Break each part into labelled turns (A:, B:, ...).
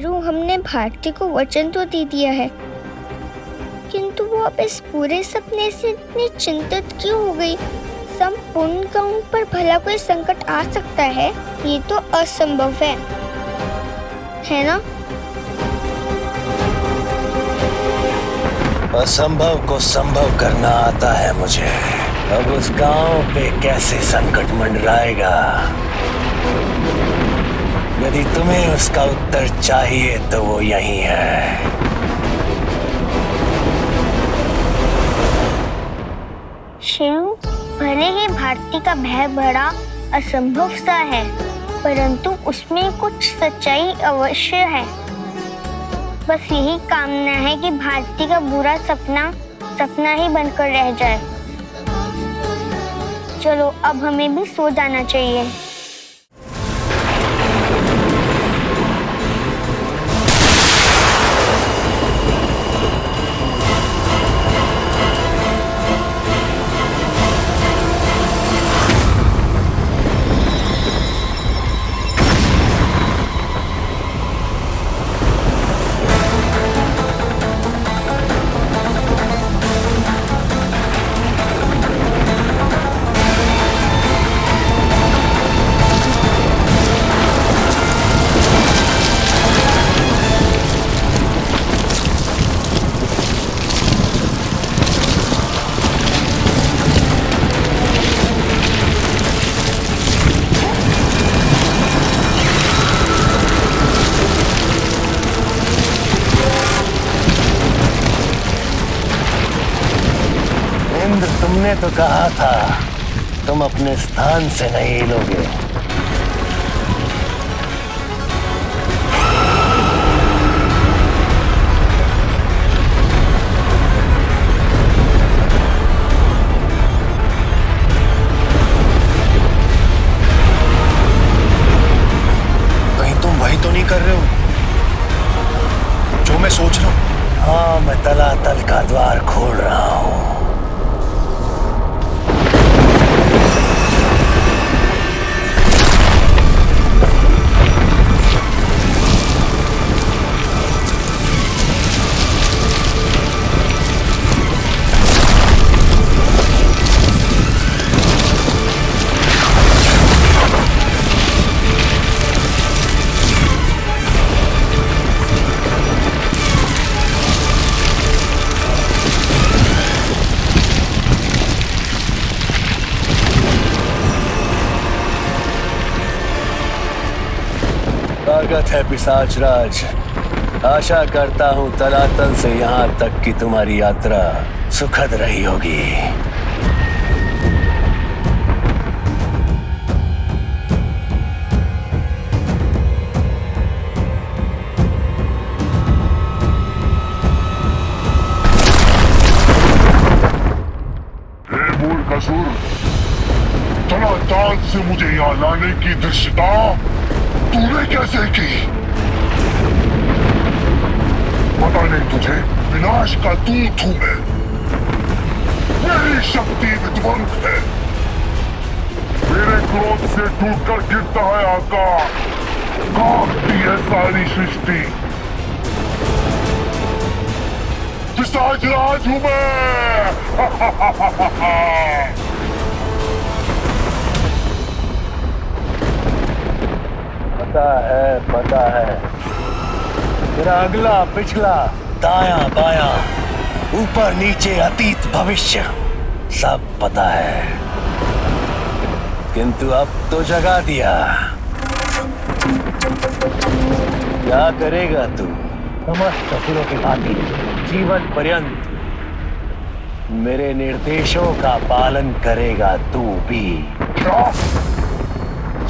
A: मेरू, हमने भारती को वचन तो दे दिया है, किंतु वो अब इस पूरे सपने से इतनी चिंतित क्यों हो गई? संपूर्ण गांव पर भला कोई संकट आ सकता है? ये तो असंभव है ना?
B: असंभव को संभव करना आता है मुझे। अब उस गांव पे कैसे संकट मंडराएगा? यदि तुम्हें उसका उत्तर चाहिए तो वो यही है।
A: शिव, भले ही भारती का भय बड़ा असंभव सा है, परंतु उसमें कुछ सच्चाई अवश्य है। बस यही कामना है कि भारती का बुरा सपना सपना ही बनकर रह जाए। चलो अब हमें भी सो जाना चाहिए।
B: तुमने तो कहा था तुम अपने स्थान से नहीं हिलोगे।
C: कहीं तुम वही तो नहीं कर रहे हो जो मैं सोच रहा हूँ?
B: हाँ, मैं तलातल का द्वार खोल रहा हूँ। स्वागत है पिशाच राज। आशा करता हूँ तलातल से यहाँ तक की तुम्हारी यात्रा सुखद रही होगी।
D: हे मूर्खसुर, तलातल से मुझे यहाँ लाने की धृष्टता तूने कैसे की? पता नहीं तुझे, विनाश का दूत हूं मैं। मेरी शक्ति विध्वंस है। मेरे क्रोध से टूटकर गिरता है आकाश, कांपती है सारी सृष्टि। पिशाच राज हूं मैं।
B: पता है। तेरा अगला पिछला दायां बायां ऊपर नीचे अतीत भविष्य सब पता है, किंतु अब तो जगा दिया। क्या करेगा तू? समस्त असुरों के भांति जीवन पर्यंत मेरे निर्देशों का पालन करेगा तू भी।
D: क्या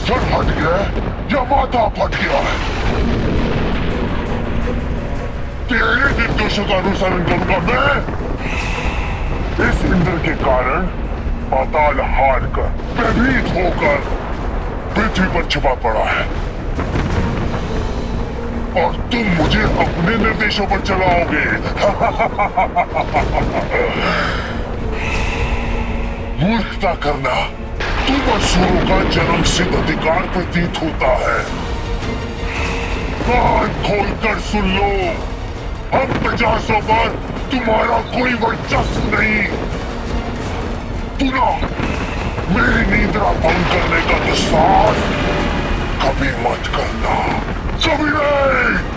D: सर फट गया या माथा फट गया है? तेरे निर्देशों का अनुसरण करूंगा मैं। इस इंद्र के कारण पाताल हार कर भयभीत होकर पृथ्वी पर छिपा पड़ा है, और तुम मुझे अपने निर्देशों पर चलाओगे। मूर्खता करना तुम असुरों का जन्म सिद्ध अधिकार प्रतीत होता है। कान खोलकर सुन लो, हम 50 पर तुम्हारा कोई वर्चस्व नहीं। पुनः मेरी नींद्रा भंग करने का दुस्साहस कभी मत करना, कभी नहीं।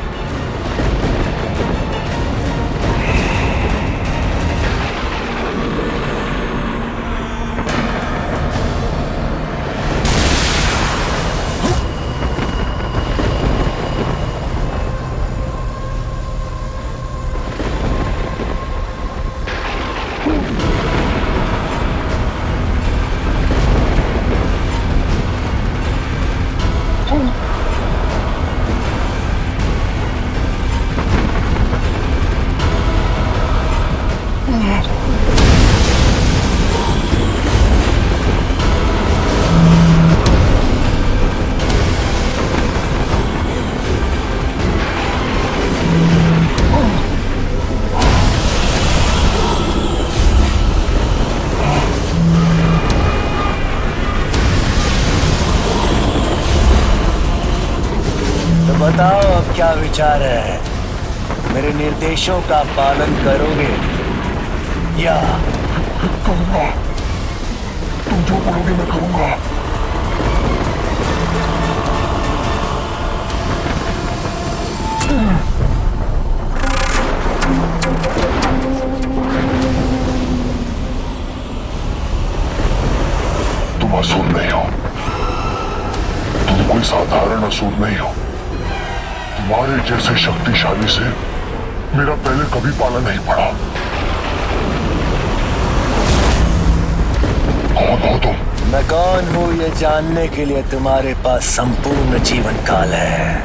B: बताओ अब क्या विचार है? मेरे निर्देशों का पालन करोगे या?
D: करूंगा, तुम जो बोलोगे मैं करूंगा। तुम असुर नहीं हो, तुम कोई साधारण असुर नहीं हो। तुम्हारे जैसे शक्तिशाली से मेरा पहले कभी पाला नहीं पड़ा। कौन हो तुम?
B: मैं कौन हूँ ये जानने के लिए तुम्हारे पास संपूर्ण जीवन काल है,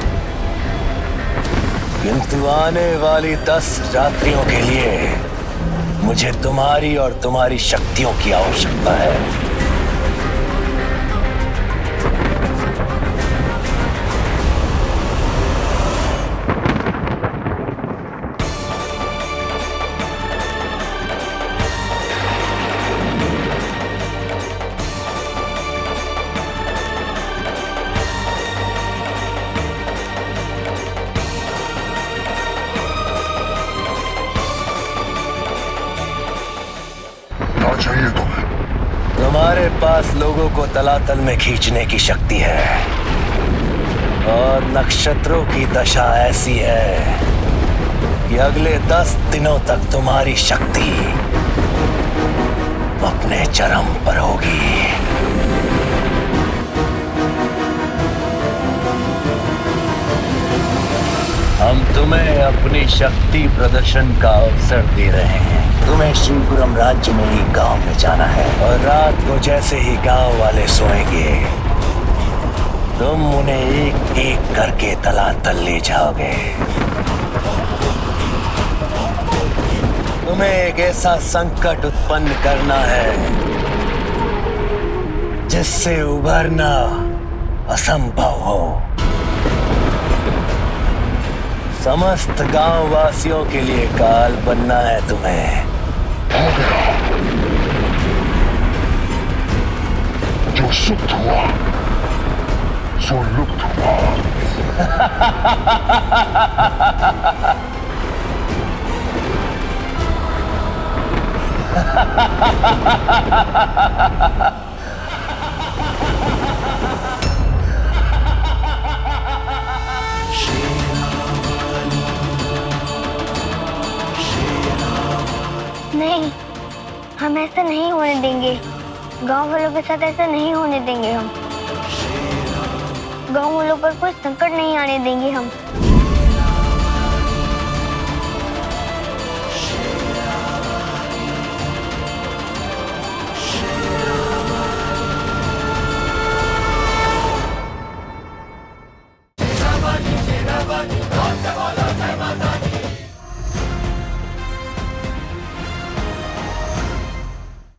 B: किंतु आने वाली 10 रात्रियों के लिए मुझे तुम्हारी और तुम्हारी शक्तियों की आवश्यकता है।
D: चाहिए तुम्हें?
B: तुम्हारे पास लोगों को तलातल में खींचने की शक्ति है और नक्षत्रों की दशा ऐसी है कि अगले 10 दिनों तक तुम्हारी शक्ति अपने चरम पर होगी। हम तुम्हें अपनी शक्ति प्रदर्शन का अवसर दे रहे हैं। तुम्हें शिवपुरम राज्य में ही गांव में जाना है और रात को जैसे ही गांव वाले सोएंगे तुम उन्हें एक एक करके तलातल ले जाओगे। तुम्हें एक ऐसा संकट उत्पन्न करना है जिससे उभरना असंभव हो। समस्त गांव वासियों के लिए काल बनना है तुम्हें।
D: हो गया, जो सुप्त हुआ सो लुप्त हुआ।
A: नहीं, हम ऐसा नहीं होने देंगे। गांव वालों के साथ ऐसा नहीं होने देंगे हम। गांव वालों पर कोई संकट नहीं आने देंगे हम।